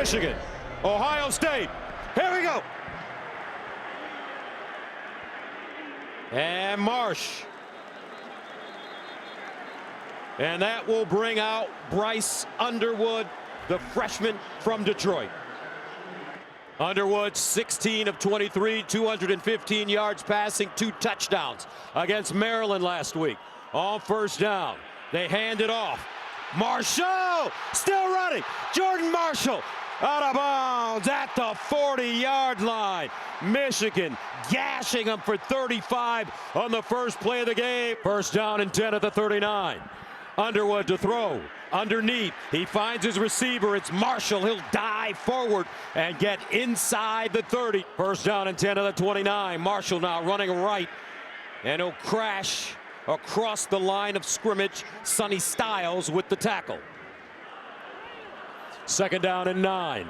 Michigan, Ohio State. Here we go. And Marsh. And that will bring out Bryce Underwood, the freshman from Detroit. Underwood, 16 of 23, 215 yards passing, 2 touchdowns against Maryland last week. On first down, they hand it off. Marshall still running. Jordan Marshall out of bounds at the 40-yard line. Michigan gashing them for 35 on the first play of the game. First down and 10 at the 39. Underwood to throw. Underneath, he finds his receiver. It's Marshall. He'll dive forward and get inside the 30. First down and 10 at the 29. Marshall now running right, and he'll crash across the line of scrimmage. Sonny Styles with the tackle. Second down and 9.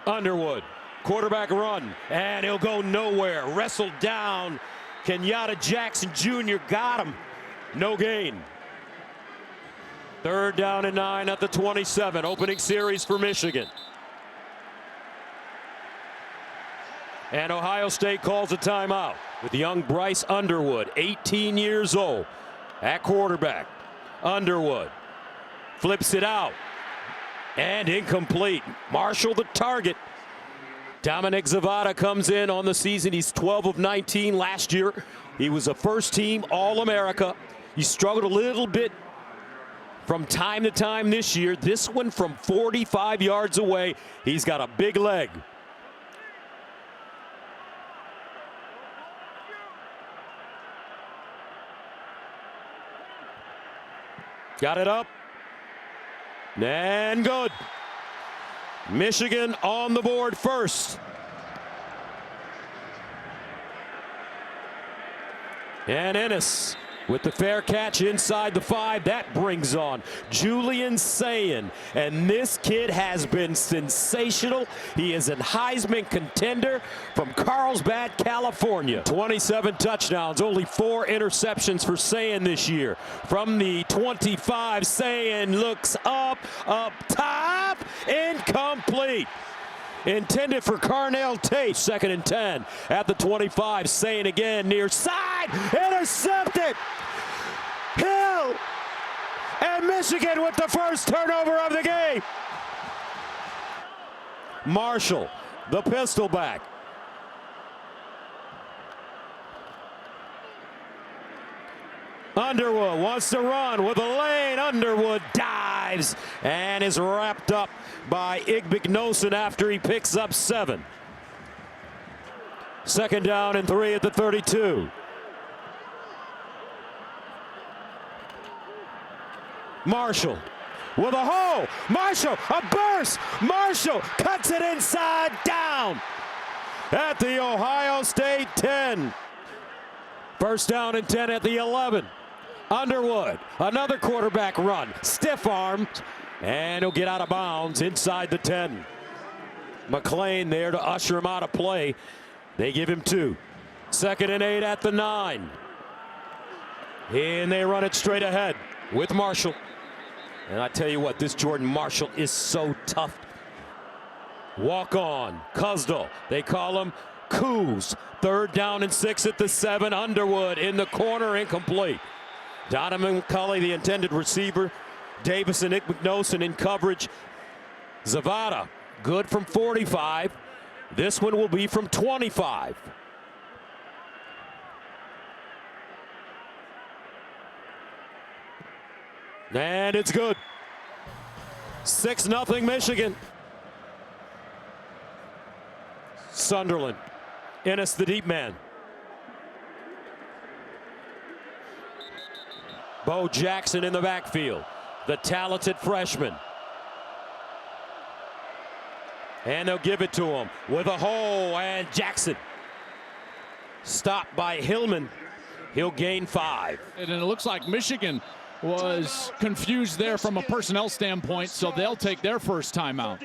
Underwood. Quarterback run, and he'll go nowhere. Wrestled down. Kenyatta Jackson Jr. got him. No gain. Third down and 9 at the 27. Opening series for Michigan. And Ohio State calls a timeout with young Bryce Underwood, 18 years old, at quarterback. Underwood flips it out, and incomplete. Marshall the target. Dominic Zavada comes in on the season. He's 12 of 19 last year. He was a first-team All-America. He struggled a little bit from time to time this year. This one from 45 yards away. He's got a big leg. Got it up. And good. Michigan on the board first. And Ennis with the fair catch inside the 5. That brings on Julian Sayin. And this kid has been sensational. He is a Heisman contender from Carlsbad, California. 27 touchdowns, only 4 interceptions for Sayin this year. From the 25, Sayin looks up top, incomplete. Intended for Carnell Tate. Second and 10 at the 25. Sayin again near side. Intercepted. Hill. And Michigan with the first turnover of the game. Marshall, the pistol back. Underwood wants to run with a lane. Underwood dives and is wrapped up by Igbignosin after he picks up 7. Second down and 3 at the 32. Marshall with a hole. Marshall, a burst. Marshall cuts it inside, down at the Ohio State 10. First down and 10 at the 11. Underwood, another quarterback run, stiff armed, and he'll get out of bounds inside the 10. McClain there to usher him out of play. They give him 2. Second and 8 at the 9. And they run it straight ahead with Marshall. And I tell you what, this Jordan Marshall is so tough. Walk on, Kuzdal, they call him Coos. Third down and 6 at the 7. Underwood in the corner, incomplete. Donovan McCulley, the intended receiver. Davis and Igbignosin in coverage. Zavada, good from 45. This one will be from 25. And it's good. 6-0 Michigan. Sunderland. Ennis, the deep man. Bo Jackson in the backfield, the talented freshman. And they'll give it to him with a hole, and Jackson stopped by Hillman. He'll gain 5. And it looks like Michigan was confused there from a personnel standpoint, so they'll take their first timeout.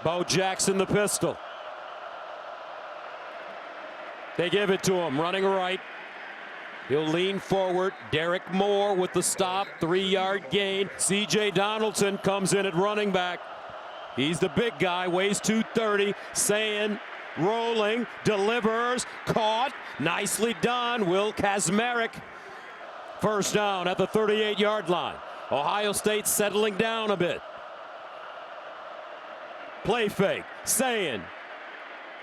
Bo Jackson, the pistol. They give it to him, running right. He'll lean forward. Derek Moore with the stop, 3-yard gain. C.J. Donaldson comes in at running back. He's the big guy, weighs 230. Sayin rolling, delivers, caught, nicely done. Will Kazmarek. First down at the 38-yard line. Ohio State settling down a bit. Play fake, Sayin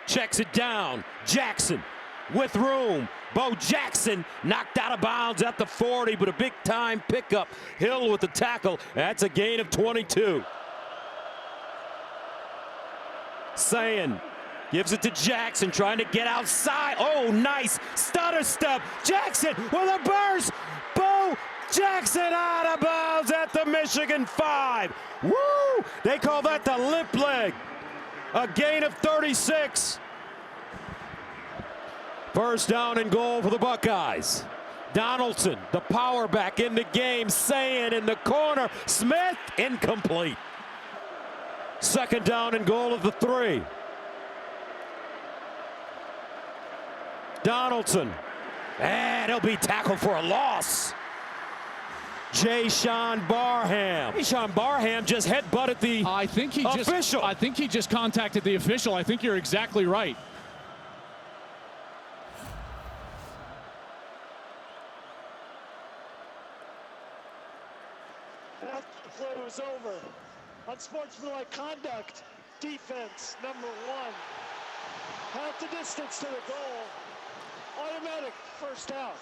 checks it down. Jackson with room. Bo Jackson knocked out of bounds at the 40, but a big time pickup. Hill with the tackle. That's a gain of 22. Sayin gives it to Jackson, trying to get outside. Oh, nice stutter step. Jackson with a burst. Bo Jackson out of bounds at the Michigan 5. Woo! They call that the limp leg. A gain of 36. First down and goal for the Buckeyes. Donaldson, the power back in the game. Sayin in the corner. Smith, incomplete. Second down and goal at the 3. Donaldson, and he'll be tackled for a loss. Jay-Sean Barham. Jay-Sean Barham just headbutted the official. I think he just contacted the official. I think you're exactly right. After the play was over, unsportsmanlike conduct, defense, number 1. Half the distance to the goal, automatic first down.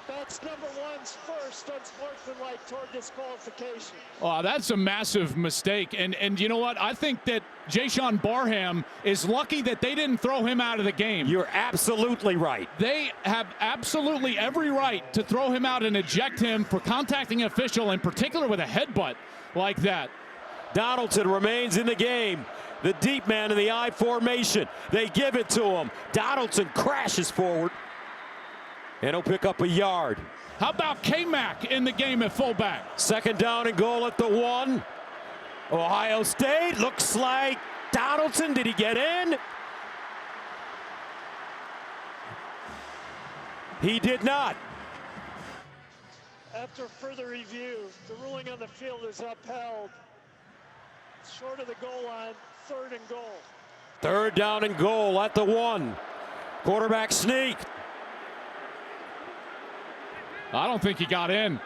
That's number 1's first unsportsmanlike toward disqualification. Oh, that's a massive mistake. And you know what? I think that Jay-Sean Barham is lucky that they didn't throw him out of the game. You're absolutely right. They have absolutely every right to throw him out and eject him for contacting an official, in particular with a headbutt like that. Donaldson remains in the game. The deep man in the I formation. They give it to him. Donaldson crashes forward. And he'll pick up a yard. How about K-Mac in the game at fullback? Second down and goal at the 1. Ohio State looks like Donaldson. Did he get in? He did not. After further review, the ruling on the field is upheld. Short of the goal line, 3rd and goal. Third down and goal at the 1. Quarterback sneak. I don't think he got in.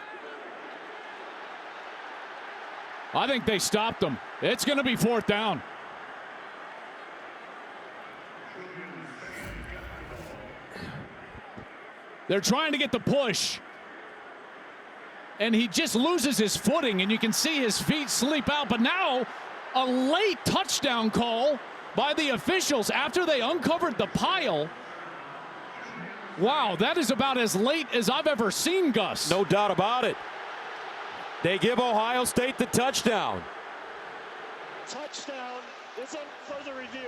I think they stopped him. It's going to be 4th down. They're trying to get the push. And he just loses his footing, and you can see his feet sleep out. But now, a late touchdown call by the officials after they uncovered the pile. Wow, that is about as late as I've ever seen, Gus. No doubt about it. They give Ohio State the touchdown. Touchdown is on further review.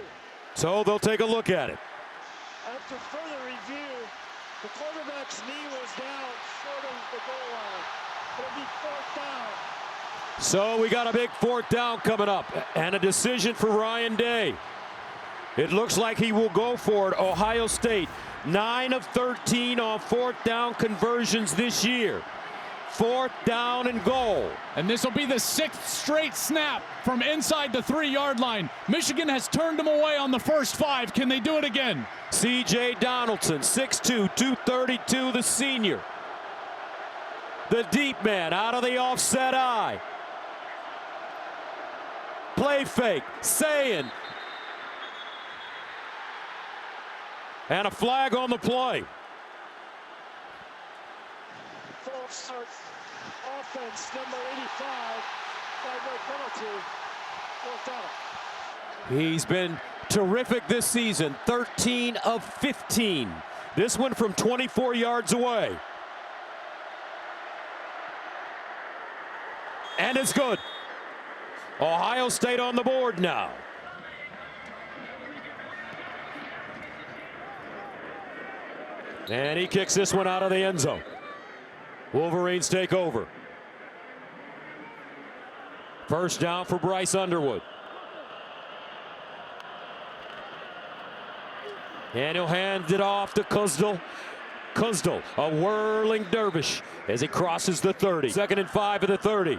So they'll take a look at it. After further review, the quarterback's knee was down short of the goal line. It'll be 4th down. So we got a big 4th down coming up and a decision for Ryan Day. It looks like he will go for it. Ohio State, 9 of 13 on 4th down conversions this year. 4th down and goal. And this will be the 6th straight snap from inside the 3-yard line. Michigan has turned them away on the first 5. Can they do it again? C.J. Donaldson, 6'2", 232, the senior. The deep man out of the offset eye. Play fake, Sayin. And a flag on the play. False start offense, number 85. 5-yard penalty. 4th down. He's been terrific this season. 13 of 15. This one from 24 yards away. And it's good. Ohio State on the board now. And he kicks this one out of the end zone. Wolverines take over. First down for Bryce Underwood. And he'll hand it off to Kuzdal. Kuzdal, a whirling dervish as he crosses the 30. 2nd and 5 of the 30.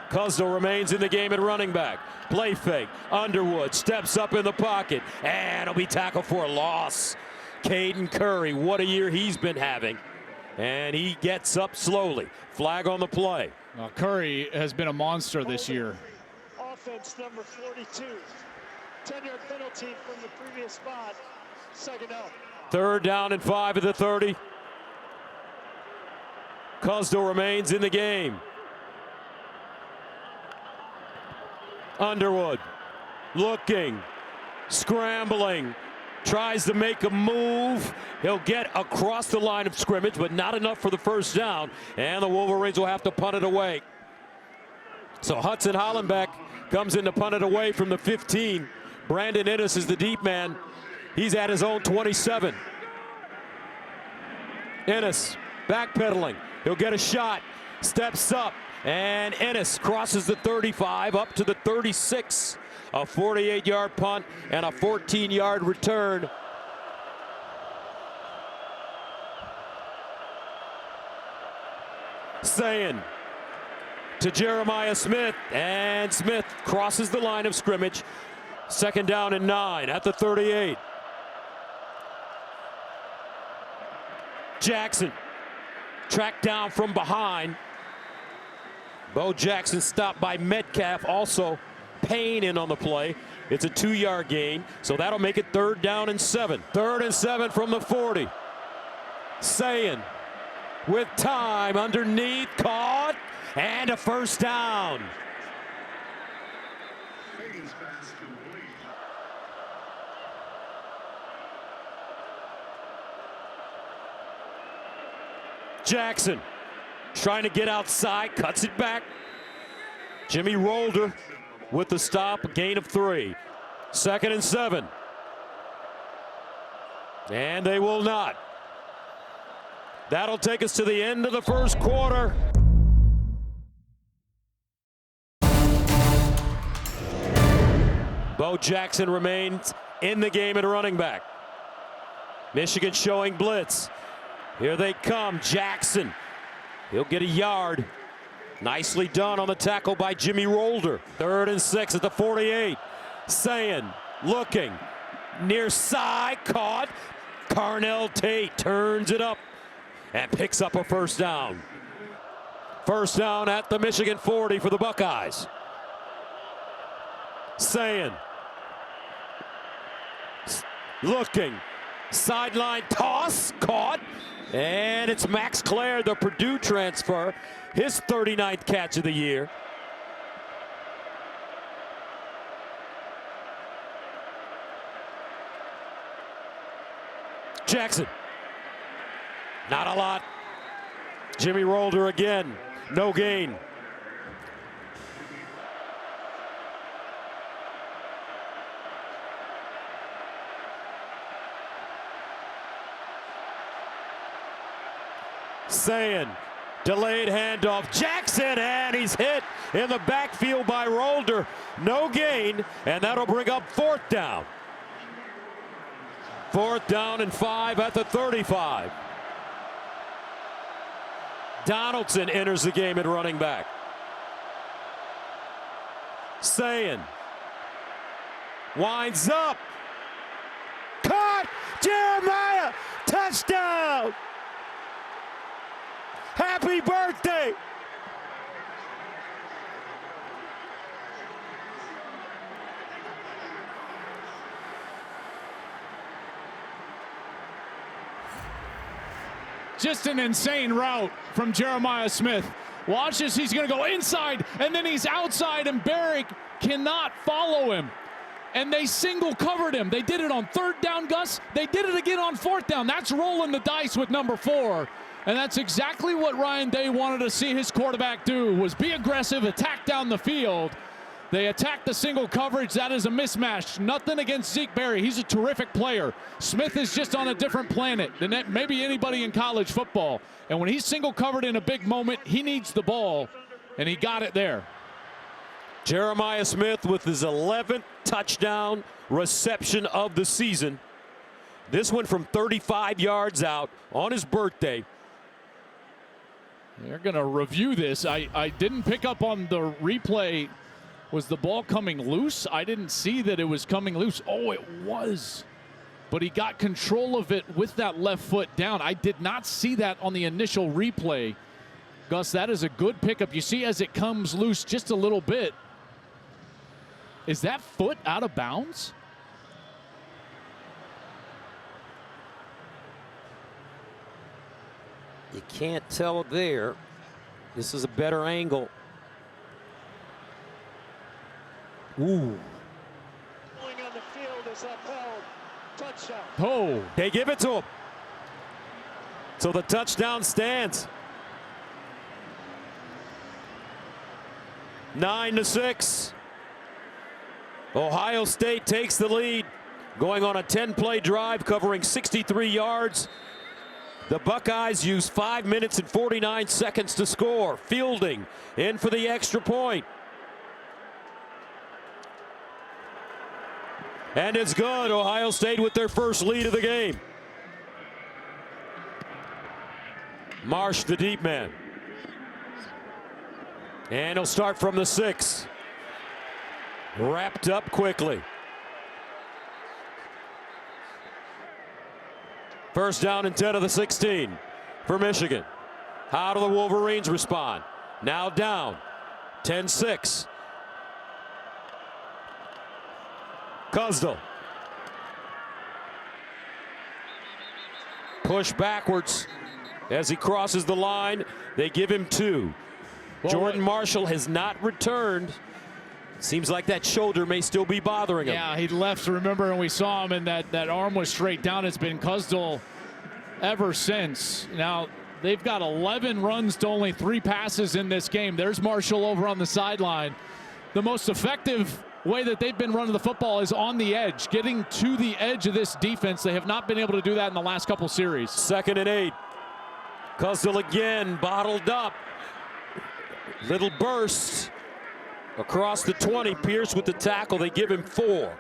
Kuzdal remains in the game at running back. Play fake. Underwood steps up in the pocket, and he'll be tackled for a loss. Caden Curry, what a year he's been having. And he gets up slowly. Flag on the play. Well, Curry has been a monster this year. Offense number 42. 10-yard penalty from the previous spot. 2nd out. 3rd down and 5 of the 30. Kuzdal remains in the game. Underwood looking, scrambling, tries to make a move. He'll get across the line of scrimmage, but not enough for the 1st down, and the Wolverines will have to punt it away. So Hudson Hollenbeck comes in to punt it away from the 15. Brandon Ennis is the deep man. He's at his own 27. Ennis backpedaling. He'll get a shot, steps up, and Ennis crosses the 35 up to the 36. A 48-yard punt and a 14-yard return. Sayin to Jeremiah Smith, and Smith crosses the line of scrimmage. 2nd down and 9 at the 38. Jackson tracked down from behind. Bo Jackson stopped by Metcalf, also Payne in on the play. It's a 2-yard gain, so that'll make it 3rd down and 7. 3rd and 7 from the 40. Sayin with time underneath, caught, and a 1st down. Jackson trying to get outside, cuts it back. Jimmy Rolder with the stop, a gain of 3. 2nd and 7. And they will not. That'll take us to the end of the 1st quarter. Bo Jackson remains in the game at running back. Michigan showing blitz. Here they come. Jackson. He'll get a yard. Nicely done on the tackle by Jimmy Rolder. 3rd and 6 at the 48. Sayin looking. Near side. Caught. Carnell Tate turns it up and picks up a 1st down. 1st down at the Michigan 40 for the Buckeyes. Sayin looking. Sideline toss. Caught. And it's Max Clare, the Purdue transfer, his 39th catch of the year. Jackson. Not a lot. Jimmy Rolder again. No gain. Sayin, delayed handoff. Jackson, and he's hit in the backfield by Rolder. No gain, and that'll bring up 4th down. 4th down and 5 at the 35. Donaldson enters the game at running back. Sayin winds up. Caught! Jeremiah! Touchdown! Happy birthday! Just an insane route from Jeremiah Smith. Watch this, he's gonna go inside, and then he's outside, and Barrick cannot follow him. And they single covered him. They did it on 3rd down, Gus. They did it again on 4th down. That's rolling the dice with number 4. And that's exactly what Ryan Day wanted to see his quarterback do, was be aggressive, attack down the field. They attacked the single coverage. That is a mismatch. Nothing against Zeke Berry. He's a terrific player. Smith is just on a different planet than maybe anybody in college football. And when he's single covered in a big moment, he needs the ball, and he got it there. Jeremiah Smith with his 11th touchdown reception of the season. This one from 35 yards out on his birthday. They're going to review this. I didn't pick up on the replay. Was the ball coming loose? I didn't see that it was coming loose. Oh, it was. But he got control of it with that left foot down. I did not see that on the initial replay. Gus, that is a good pickup. You see as it comes loose just a little bit. Is that foot out of bounds? You can't tell there. This is a better angle. Ooh. Going on the field is upheld. Touchdown. Oh. They give it to him. So the touchdown stands. 9-6. Ohio State takes the lead, going on a 10-play drive covering 63 yards. The Buckeyes use 5 minutes and 49 seconds to score. Fielding in for the extra point. And it's good. Ohio State with their first lead of the game. Marsh, the deep man. And he'll start from the 6. Wrapped up quickly. First down and 10 of the 16 for Michigan. How do the Wolverines respond? Now down. 10-6. Kuzdal. Push backwards as he crosses the line. They give him 2. Jordan Marshall has not returned. Seems like that shoulder may still be bothering him. Yeah, he left, remember, and we saw him, and that arm was straight down. It's been Kuzdal ever since. Now, they've got 11 runs to only 3 passes in this game. There's Marshall over on the sideline. The most effective way that they've been running the football is on the edge, getting to the edge of this defense. They have not been able to do that in the last couple series. 2nd and 8. Kuzdal again, bottled up. Little burst across the 20. Pierce with the tackle. They give him 4.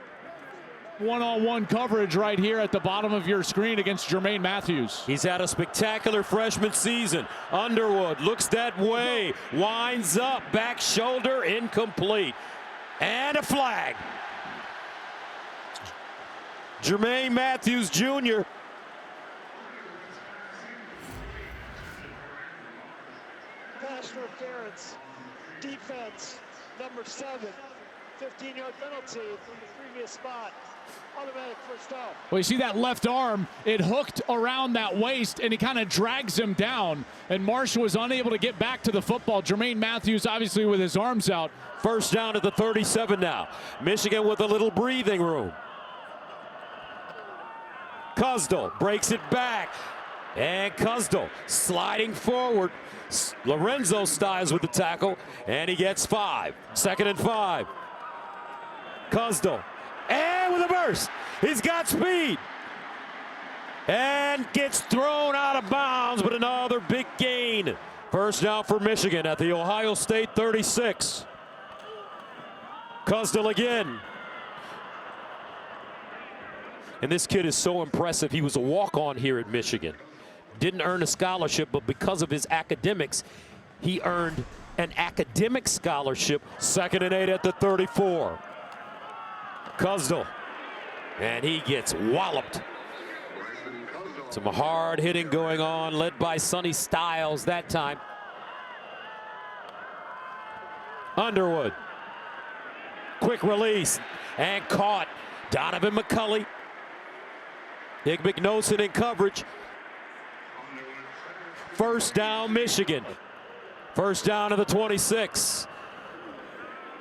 One-on-one coverage right here at the bottom of your screen against Jermaine Matthews. He's had a spectacular freshman season. Underwood looks that way, winds up, back shoulder, incomplete. And a flag. Jermaine Matthews Jr. Pass interference. Defense. Number 7. 15-yard penalty from the previous spot. Automatic first down. Well, you see that left arm, it hooked around that waist, and he kind of drags him down. And Marshall was unable to get back to the football. Jermaine Matthews, obviously, with his arms out. First down at the 37 now. Michigan with a little breathing room. Kuzdal breaks it back. And Kuzdal sliding forward. Lorenzo Styles with the tackle, and he gets 5. 2nd and 5. Kuzdal. And with a burst, he's got speed. And gets thrown out of bounds, but another big gain. First down for Michigan at the Ohio State 36. Kuzdal again. And this kid is so impressive. He was a walk-on here at Michigan. Didn't earn a scholarship, but because of his academics, he earned an academic scholarship. 2nd and 8 at the 34. Kuzdal, and he gets walloped. Some hard hitting going on, led by Sonny Styles that time. Underwood, quick release, and caught. Donovan McCulley. Nick McNosen in coverage. First down, Michigan. First down to the 26.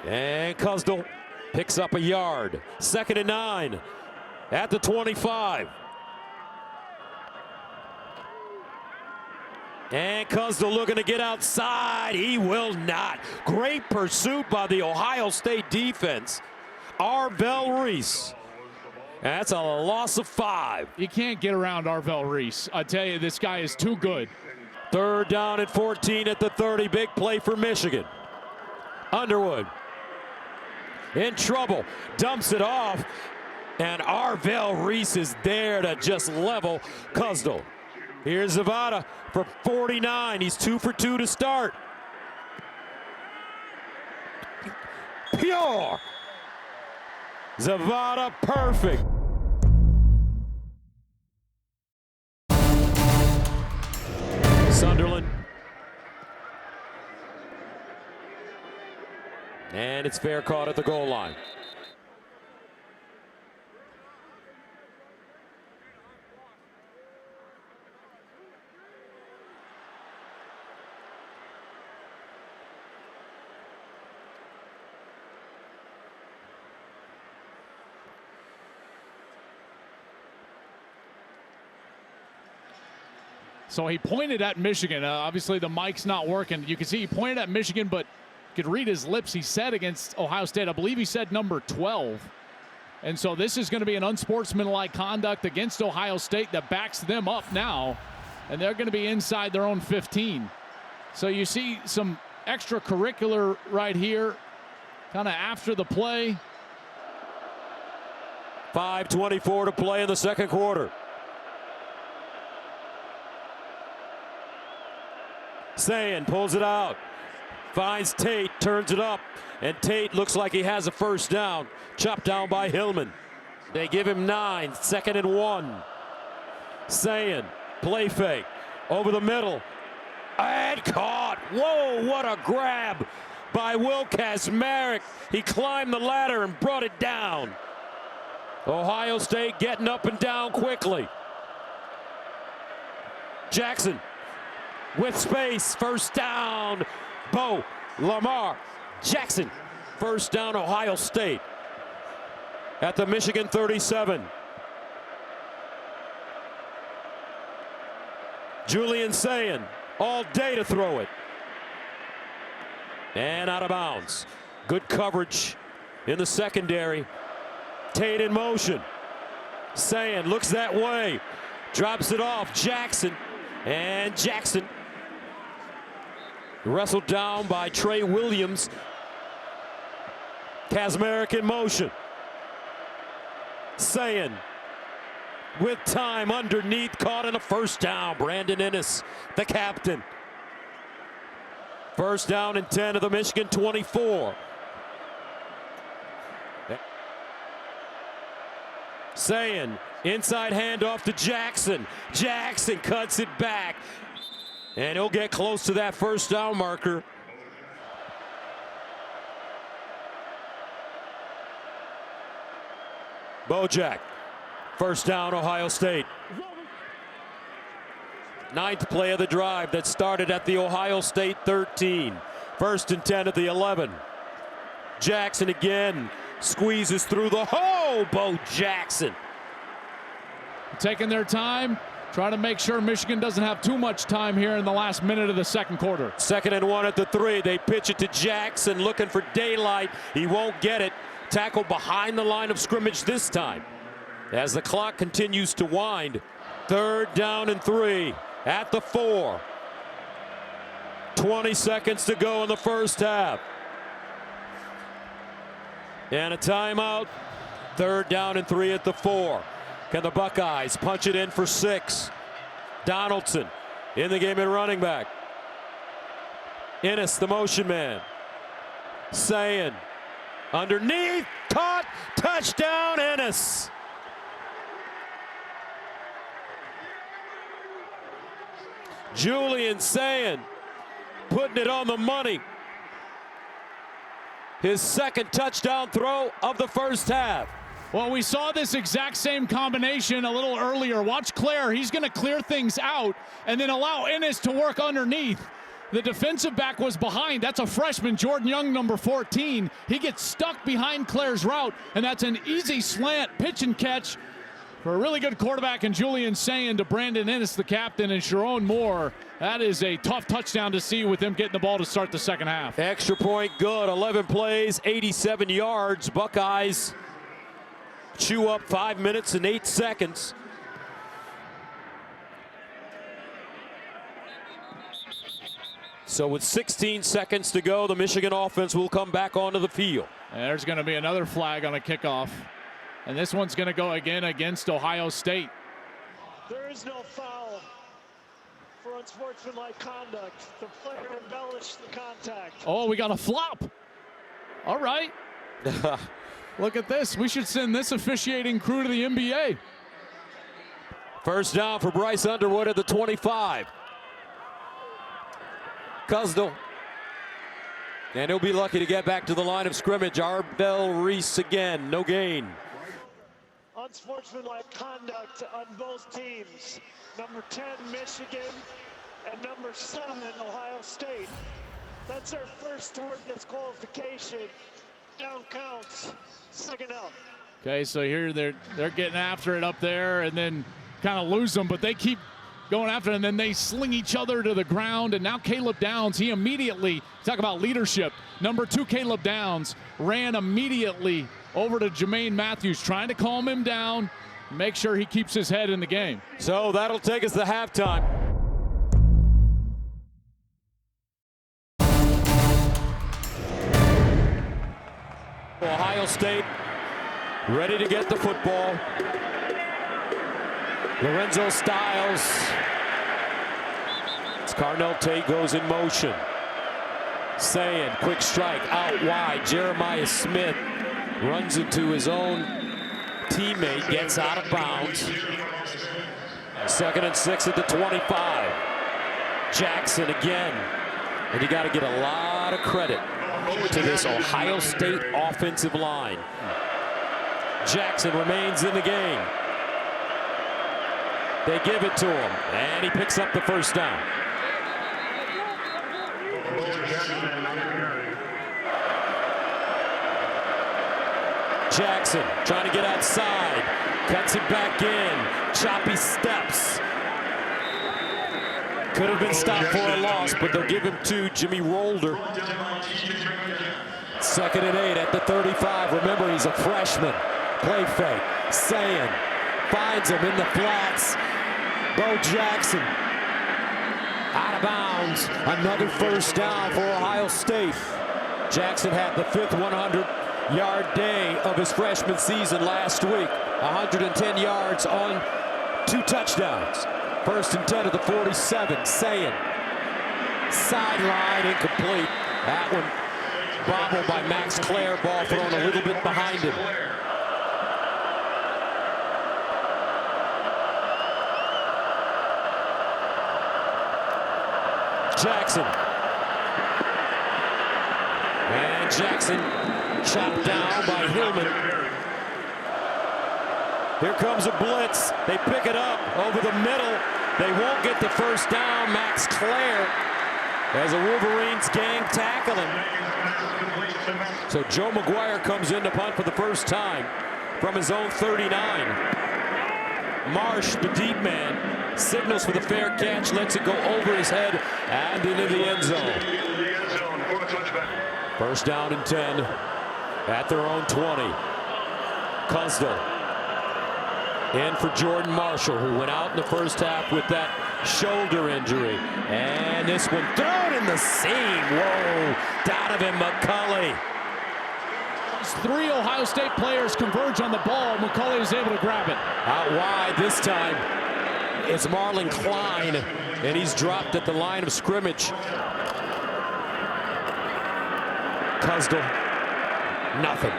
And Kuzdal picks up a yard. 2nd and 9 at the 25. And Kuzdal looking to get outside. He will not. Great pursuit by the Ohio State defense. Arvell Reese. That's a loss of 5. You can't get around Arvell Reese. I tell you, this guy is too good. 3rd down and 14 at the 30. Big play for Michigan. Underwood in trouble. Dumps it off. And Arvell Reese is there to just level Kuzdal. Here's Zavada for 49. He's 2 for 2 to start. Pure. Zavada perfect. Sunderland. And it's fair caught at the goal line. So he pointed at Michigan. Obviously, the mic's not working. You can see he pointed at Michigan, but you could read his lips. He said against Ohio State, I believe he said number 12. And so this is going to be an unsportsmanlike conduct against Ohio State that backs them up now. And they're going to be inside their own 15. So you see some extracurricular right here, kind of after the play. 5:24 to play in the second quarter. Sayin pulls it out, finds Tate, turns it up, and Tate looks like he has a first down. Chopped down by Hillman. They give him 9, 2nd and 1. Sayin, play fake, over the middle, and caught. Whoa, what a grab by Will Kazmarek. He climbed the ladder and brought it down. Ohio State getting up and down quickly. Jackson with space, first down, Bo Lamar Jackson. First down, Ohio State at the Michigan 37. Julian Sayin all day to throw it. And out of bounds. Good coverage in the secondary. Tate in motion. Sayin looks that way, drops it off. Jackson, and Jackson wrestled down by Trey Williams. Kazmarek in motion. Sayin with time underneath, caught in a first down. Brandon Ennis, the captain. First down and 10 of the Michigan 24. Sayin, inside handoff to Jackson. Jackson cuts it back. And he'll get close to that first down marker. Bojack, first down, Ohio State. 9th play of the drive that started at the Ohio State 13. 1st and 10 at the 11. Jackson again squeezes through the hole. Bo Jackson. Taking their time, trying to make sure Michigan doesn't have too much time here in the last minute of the second quarter. 2nd and 1 at the 3. They pitch it to Jackson, looking for daylight. He won't get it. Tackle behind the line of scrimmage this time. As the clock continues to wind. 3rd down and 3 at the 4. 20 seconds to go in the first half. And a timeout. 3rd down and 3 at the 4. Can the Buckeyes punch it in for 6? Donaldson in the game at running back. Ennis, the motion man. Sayin underneath, caught, touchdown, Ennis. Julian Sayin putting it on the money. His 2nd touchdown throw of the first half. Well, we saw this exact same combination a little earlier. Watch Claire. He's going to clear things out and then allow Ennis to work underneath. The defensive back was behind. That's a freshman, Jordan Young, number 14. He gets stuck behind Claire's route, and that's an easy slant pitch and catch for a really good quarterback in Julian Sayin to Brandon Ennis, the captain, and Sharon Moore. That is a tough touchdown to see with them getting the ball to start the second half. Extra point good. 11 plays, 87 yards. Buckeyes chew up 5 minutes and 8 seconds. So with 16 seconds to go, the Michigan offense will come back onto the field. There's going to be another flag on a kickoff. And this one's going to go again against Ohio State. There is no foul for unsportsmanlike conduct. The player embellished the contact. Oh, we got a flop. All right. Look at this. We should send this officiating crew to the NBA. First down for Bryce Underwood at the 25. Kuzdal. And he'll be lucky to get back to the line of scrimmage. Arbel Reese again, no gain. Unsportsmanlike conduct on both teams. Number 10, Michigan, and number 7, Ohio State. That's their first toward disqualification. Down counts, second out. Okay, so here they're getting after it up there and then kind of lose them, but they keep going after it, and then they sling each other to the ground. And now Caleb Downs, he immediately, talk about leadership, number 2 Caleb Downs ran immediately over to Jermaine Matthews, trying to calm him down, make sure he keeps his head in the game. So that'll take us to halftime. Ohio State ready to get the football. Lorenzo Styles. It's Carnell Tate goes in motion. Sayin, quick strike out wide. Jeremiah Smith runs into his own teammate, gets out of bounds. 2nd and 6 at the 25. Jackson again. And you got to get a lot of credit to this Ohio State offensive line. Jackson remains in the game. They give it to him, and he picks up the first down. Jackson trying to get outside, cuts it back in, choppy steps. Could have been stopped for a loss, but they'll give him to Jimmy Rolder. 2nd and 8 at the 35. Remember, he's a freshman. Play fake. Sayin finds him in the flats. Bo Jackson out of bounds. Another first down for Ohio State. Jackson had the 5th 100-yard day of his freshman season last week. 110 yards on 2 touchdowns. 1st and 10 at the 47. Sayin. Sideline incomplete. That one bobbled by Max Clare. Ball thrown a little bit behind him. Jackson. And Jackson chopped down by Hillman. Here comes a blitz. They pick it up over the middle. They won't get the first down. Max Clare as the Wolverines gang tackle him. So Joe McGuire comes in to punt for the first time from his own 39. Marsh, the deep man, signals for the fair catch, lets it go over his head and into the end zone. First down and 10 at their own 20. Kuzdal in for Jordan Marshall, who went out in the first half with that shoulder injury. And this one thrown in the seam. Whoa, Donovan McCulley. 3 Ohio State players converge on the ball. McCulley is able to grab it. Out wide this time. It's Marlon Klein, and he's dropped at the line of scrimmage. Kuzdal, nothing.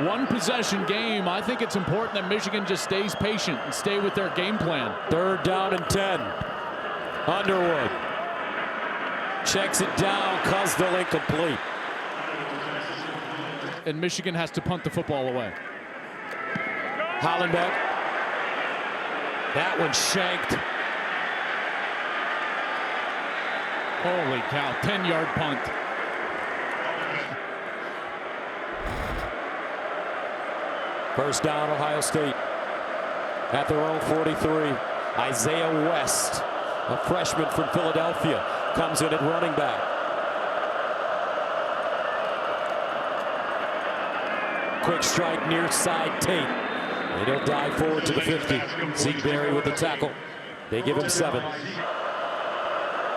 1 possession game. I think it's important that Michigan just stays patient and stay with their game plan. 3rd down and 10. Underwood checks it down. Kuzdal incomplete. And Michigan has to punt the football away. Hollenbeck. That one shanked. Holy cow, 10-yard punt. First down, Ohio State at their own 43. Isaiah West, a freshman from Philadelphia, comes in at running back. Quick strike near side Tate. And he'll dive forward to the 50. Zeke Berry with the tackle. They give him 7.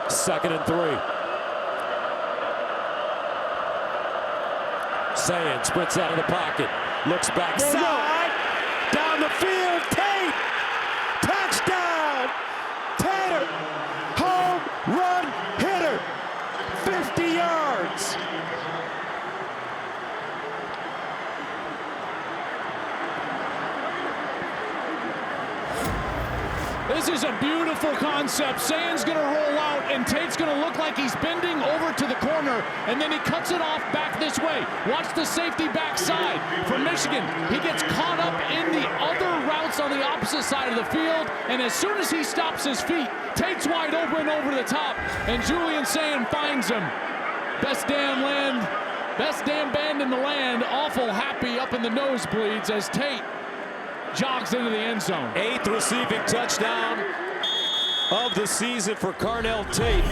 2nd and 3. Sayin sprints out of the pocket. Looks backside. Down the field, Tate! Touchdown! Tater! Home run hitter! 50 yards! This is a beautiful concept. Sayin's going to roll out, and Tate's going to look like he's bending over to the corner, and then he cuts it off back this way. Watch the safety backside from Michigan. He gets caught up in the other routes on the opposite side of the field, and as soon as he stops his feet, Tate's wide open over the top, and Julian Sayin finds him. Best damn band in the land. Awful happy up in the nosebleeds as Tate jogs into the end zone. 8th receiving touchdown of the season for Carnell Tate.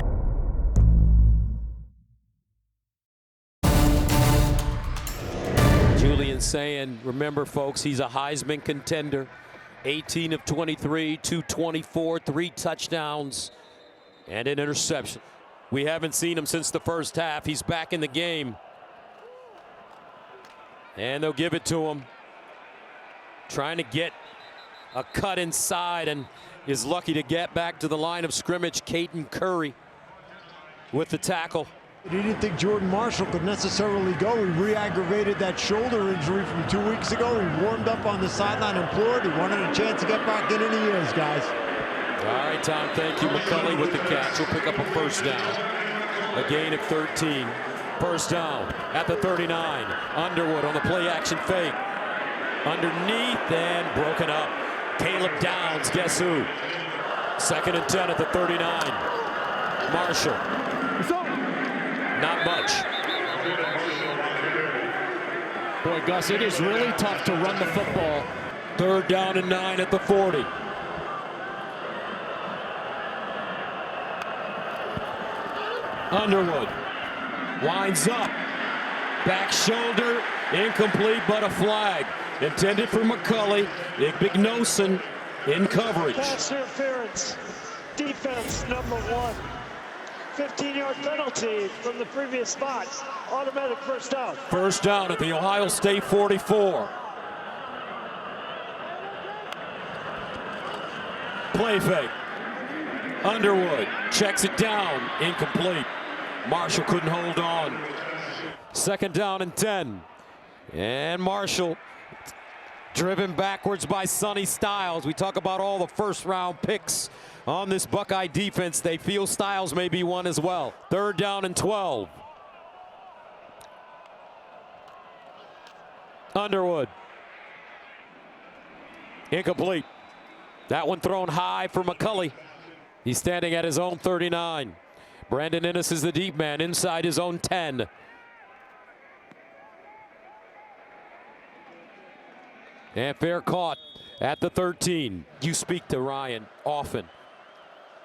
Julian Sayin, remember folks, he's a Heisman contender. 18 of 23, 224, 3 touchdowns, and an interception. We haven't seen him since the first half. He's back in the game. And they'll give it to him. Trying to get a cut inside and is lucky to get back to the line of scrimmage. Caden Curry with the tackle. He didn't think Jordan Marshall could necessarily go. He re-aggravated that shoulder injury from 2 weeks ago. He warmed up on the sideline, implored. He wanted a chance to get back in, and he is, guys. All right, Tom, thank you. McCulley with the catch. Will pick up a first down. A gain of 13. First down at the 39. Underwood on the play action fake. Underneath and broken up. Caleb Downs, guess who? 2nd and 10 at the 39. Marshall. Not much. Boy, Gus, it is really tough to run the football. 3rd down and 9 at the 40. Underwood winds up. Back shoulder, incomplete, but a flag. Intended for McCulley. Ignoson in coverage. Pass interference. Defense number 1. 15-yard penalty from the previous spot. Automatic first down. First down at the Ohio State 44. Play fake. Underwood checks it down. Incomplete. Marshall couldn't hold on. 2nd down and 10. And Marshall driven backwards by Sonny Styles. We talk about all the first-round picks on this Buckeye defense. They feel Styles may be one as well. 3rd down and 12. Underwood. Incomplete. That one thrown high for McCulley. He's standing at his own 39. Brandon Innes is the deep man inside his own 10. And fair caught at the 13. You speak to Ryan often.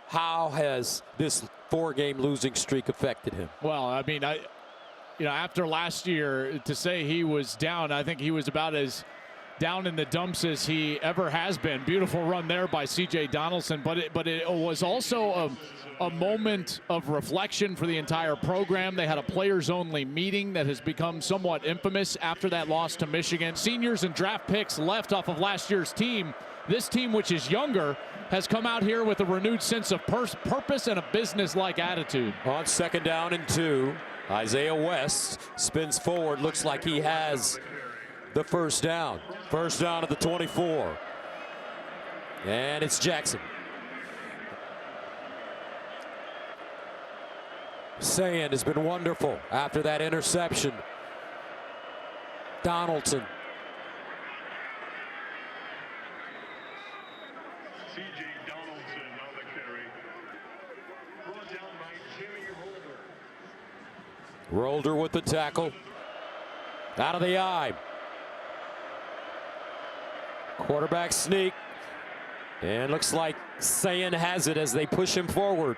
How has this 4-game losing streak affected him? Well, I mean, after last year, to say he was down, I think he was about as down in the dumps as he ever has been. Beautiful run there by C.J. Donaldson, but it was also a moment of reflection for the entire program. They had a players-only meeting that has become somewhat infamous after that loss to Michigan. Seniors and draft picks left off of last year's team. This team, which is younger, has come out here with a renewed sense of purpose and a business-like attitude. On 2nd down and 2, Isaiah West spins forward. Looks like he has the first down. First down at the 24. And it's Jackson. Sayin has been wonderful after that interception. Donaldson. C.J. Donaldson on the carry. Brought down by Jimmy Rolder. Rolder with the tackle. Out of the eye. Quarterback sneak. And looks like Sayin has it as they push him forward.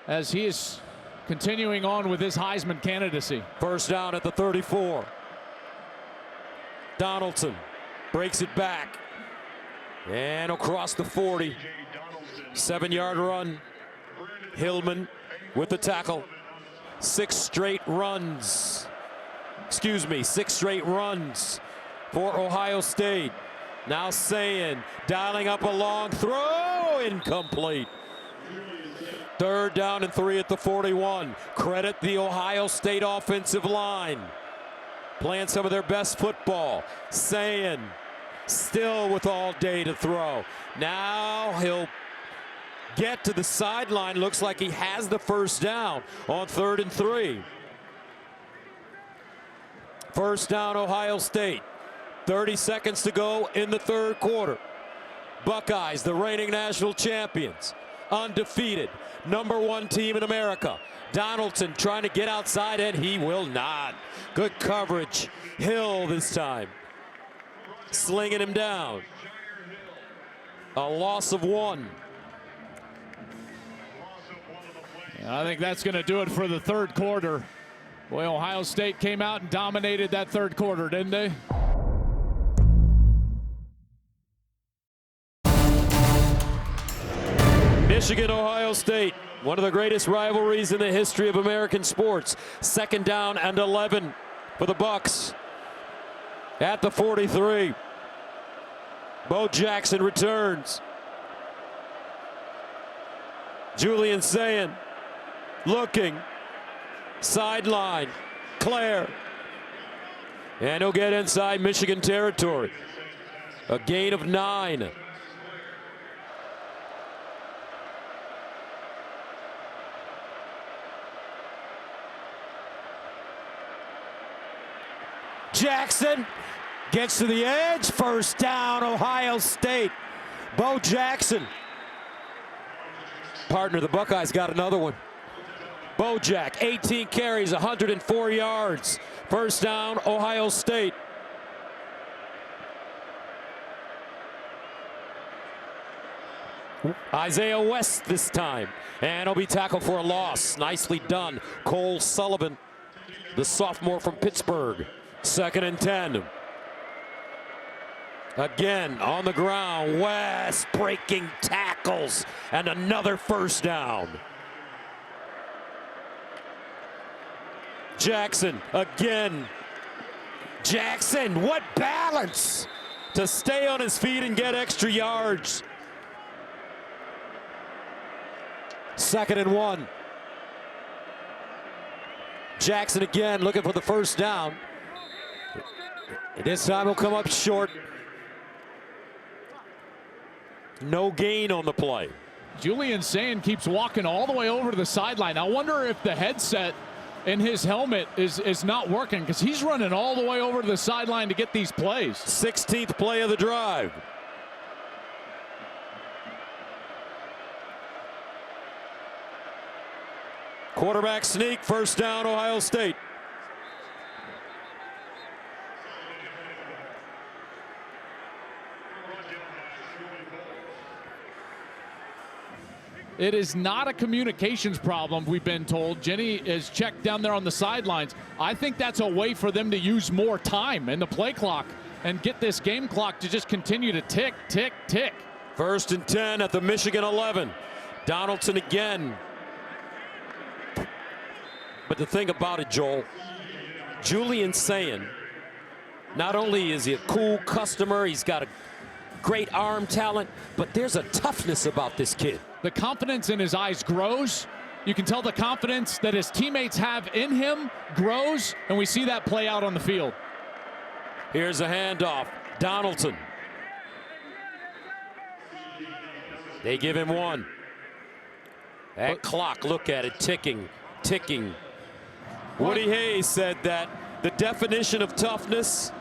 As he is continuing on with his Heisman candidacy. First down at the 34. Donaldson breaks it back. And across the 40. 7-yard run. Hillman with the tackle. 6 straight runs. 6 straight runs for Ohio State. Now Sayin dialing up a long throw, incomplete. 3rd down and 3 at the 41. Credit the Ohio State offensive line. Playing some of their best football. Sayin still with all day to throw. Now he'll get to the sideline. Looks like he has the 1st down on 3rd and 3. 1st down, Ohio State. 30 seconds to go in the 3rd quarter. Buckeyes, the reigning national champions, undefeated, #1 team in America. Donaldson trying to get outside, and he will not. Good coverage. Hill this time, slinging him down. A loss of 1. I think that's going to do it for the 3rd quarter. Boy, Ohio State came out and dominated that 3rd quarter, didn't they? Michigan, Ohio State, one of the greatest rivalries in the history of American sports. 2nd down and 11 for the Bucks at the 43. Bo Jackson returns. Julian Sayin looking, sideline, Claire, and he'll get inside Michigan territory. A gain of 9. Jackson gets to the edge. 1st down, Ohio State. Bo Jackson. Partner, the Buckeyes got another one. Bojack, 18 carries, 104 yards. 1st down, Ohio State. Isaiah West this time, and he'll be tackled for a loss. Nicely done. Cole Sullivan, the sophomore from Pittsburgh. 2nd and 10. Again on the ground, West breaking tackles, and another 1st down. Jackson again. Jackson, what balance to stay on his feet and get extra yards. 2nd and 1. Jackson again looking for the 1st down. This time he'll come up short. No gain on the play. Julian Sayin keeps walking all the way over to the sideline. I wonder if the headset in his helmet is not working, because he's running all the way over to the sideline to get these plays. 16th play of the drive. Quarterback sneak, 1st down, Ohio State. It is not a communications problem, we've been told. Jenny is checked down there on the sidelines. I think that's a way for them to use more time in the play clock and get this game clock to just continue to tick, tick, tick. 1st and 10 at the Michigan 11. Donaldson again. But the thing about it, Joel, Julian Sayin, not only is he a cool customer, he's got a great arm talent, but there's a toughness about this kid. The confidence in his eyes grows. You can tell the confidence that his teammates have in him grows, and we see that play out on the field. Here's a handoff. Donaldson. They give him 1. That clock, look at it, ticking, ticking. Woody Hayes said that the definition of toughness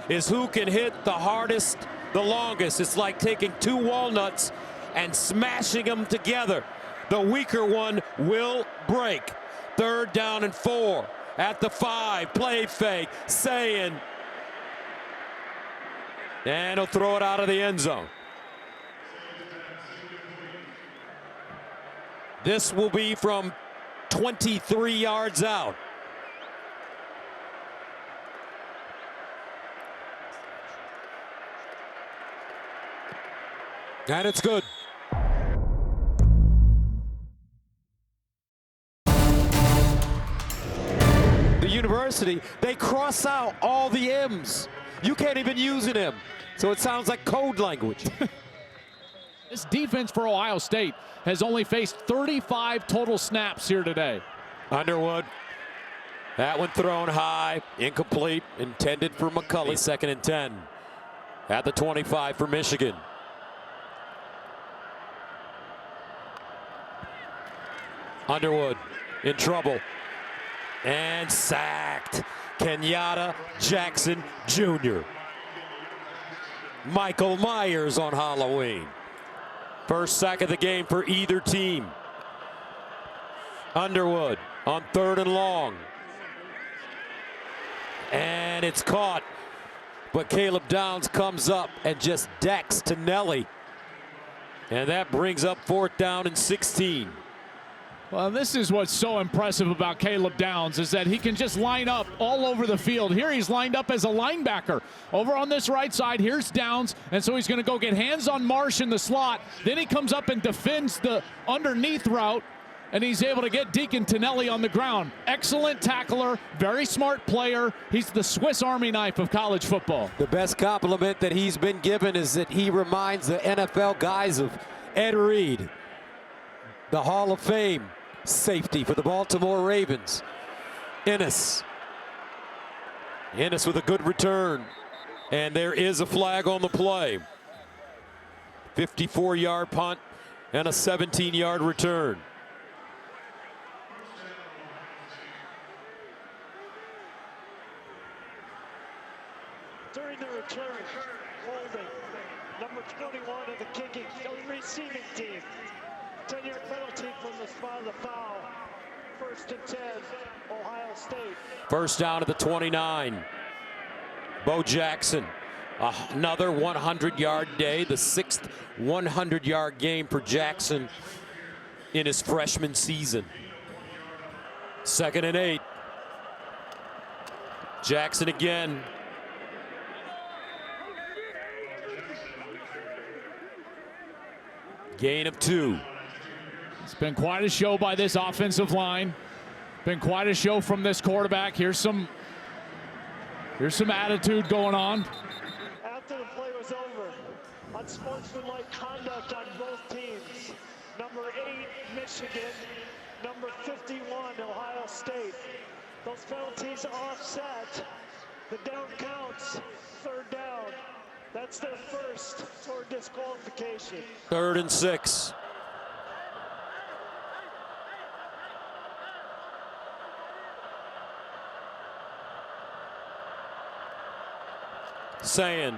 is who can hit the hardest, the longest. It's like taking 2 walnuts and smashing them together. The weaker one will break. 3rd down and 4 at the 5. Play fake. Sayin. And he'll throw it out of the end zone. This will be from 23 yards out. And it's good. The university, they cross out all the M's. You can't even use him. So it sounds like code language. This defense for Ohio State has only faced 35 total snaps here today. Underwood. That one thrown high, incomplete, intended for McCulley. 2nd and 10 at the 25 for Michigan. Underwood in trouble and sacked. Kenyatta Jackson Jr. Michael Myers on Halloween. First sack of the game for either team. Underwood on 3rd and long. And it's caught. But Caleb Downs comes up and just decks to Nelly. And that brings up 4th down and 16. Well, this is what's so impressive about Caleb Downs, is that he can just line up all over the field. Here he's lined up as a linebacker. Over on this right side, here's Downs, and so he's going to go get hands on Marsh in the slot. Then he comes up and defends the underneath route, and he's able to get Deacon Tonelli on the ground. Excellent tackler, very smart player. He's the Swiss Army knife of college football. The best compliment that he's been given is that he reminds the NFL guys of Ed Reed, the Hall of Fame safety for the Baltimore Ravens. Ennis with a good return. And there is a flag on the play. 54-yard punt and a 17-yard return. During the return, holding number 21 of the kicking, receiving team. 10-yard penalty from the spot of the foul. 1st and 10, Ohio State. First down at the 29. Bo Jackson, another 100-yard day, the 6th 100-yard game for Jackson in his freshman season. 2nd and 8. Jackson again. Gain of 2. It's been quite a show by this offensive line. Been quite a show from this quarterback. Here's some attitude going on. After the play was over, unsportsmanlike conduct on both teams. Number 8, Michigan. Number 51, Ohio State. Those penalties offset. The down counts. 3rd down. That's their first for disqualification. 3rd and 6. Sayin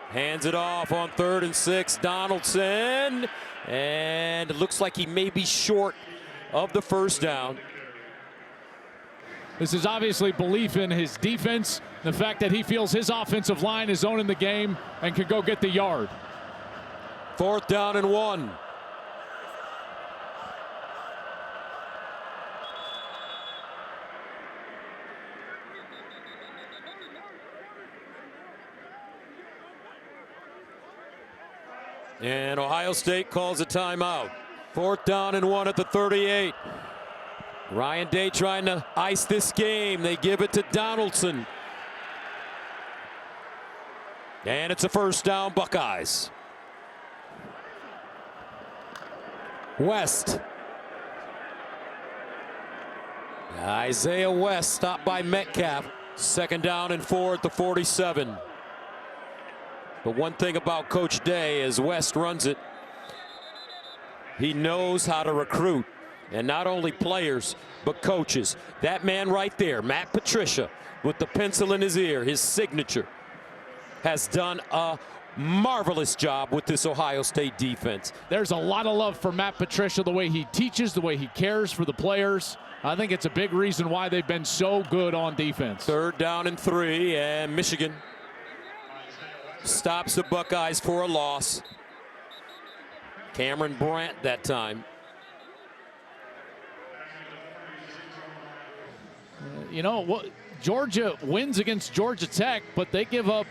hands it off on 3rd and 6. Donaldson, and it looks like he may be short of the first down. This is obviously belief in his defense, the fact that he feels his offensive line is owning the game and could go get the yard. 4th down and 1. And Ohio State calls a timeout. 4th down and 1 at the 38. Ryan Day trying to ice this game. They give it to Donaldson. And it's a first down, Buckeyes. West. Isaiah West stopped by Metcalf. 2nd down and 4 at the 47. But one thing about Coach Day, as West runs it, he knows how to recruit. And not only players, but coaches. That man right there, Matt Patricia, with the pencil in his ear, his signature, has done a marvelous job with this Ohio State defense. There's a lot of love for Matt Patricia, the way he teaches, the way he cares for the players. I think it's a big reason why they've been so good on defense. 3rd down and 3, and Michigan stops the Buckeyes for a loss. Cameron Brandt that time. You know what? Georgia wins against Georgia Tech, but they give up.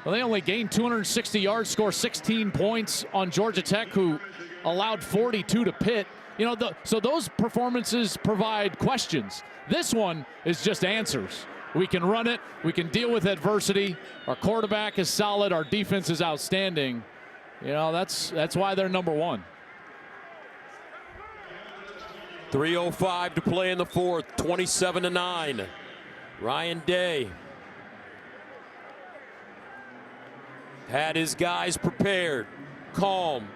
Well, they only gained 260 yards, score 16 points on Georgia Tech, who allowed 42 to Pitt. You know, so those performances provide questions. This one is just answers. We can run it. We can deal with adversity. Our quarterback is solid. Our defense is outstanding. You know, that's why they're number one. 3:05 to play in the fourth, 27-9. Ryan Day had his guys prepared, calm,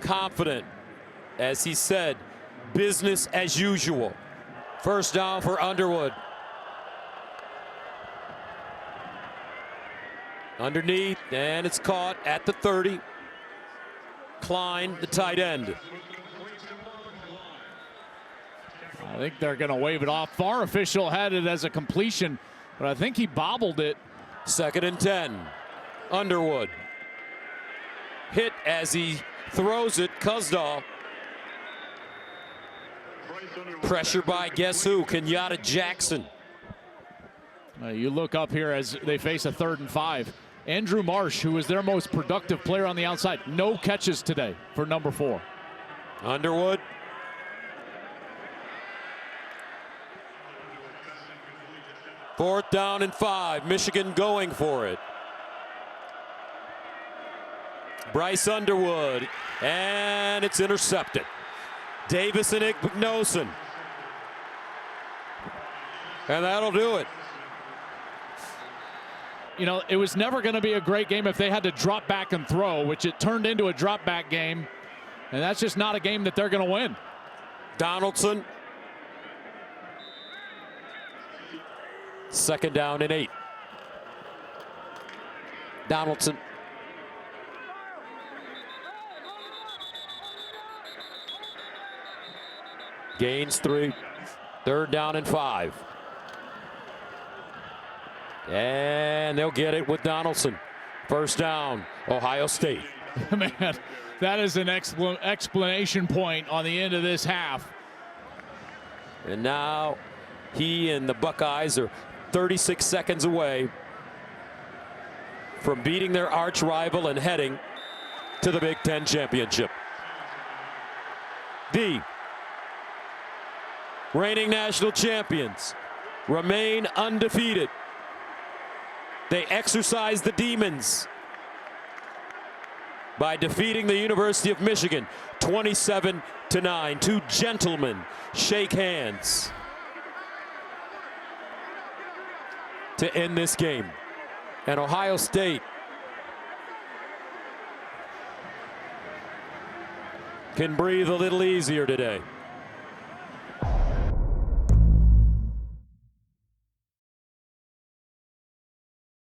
confident. As he said, business as usual. First down for Underwood. Underneath, and it's caught at the 30. Klein, the tight end. I think they're going to wave it off. VAR official had it as a completion, but I think he bobbled it. 2nd and 10. Underwood. Hit as he throws it. Kuzdal. Pressure by guess who? Kenyatta Jackson. You look up here as they face a 3rd and 5. Andrew Marsh, who was their most productive player on the outside, no catches today for number 4. Underwood. Fourth down and 5. Michigan going for it. Bryce Underwood, and it's intercepted. Davis and Ignosin. And that'll do it. You know, it was never going to be a great game if they had to drop back and throw, which it turned into a drop back game. And that's just not a game that they're going to win. Donaldson. 2nd down and 8. Donaldson. Gains 3. 3rd down and 5. And they'll get it with Donaldson. First down, Ohio State. Man, that is an explanation point on the end of this half. And now he and the Buckeyes are 36 seconds away from beating their arch rival and heading to the Big Ten championship. The reigning national champions remain undefeated. They exercise the demons by defeating the University of Michigan 27-9. Two gentlemen shake hands to end this game. And Ohio State can breathe a little easier today.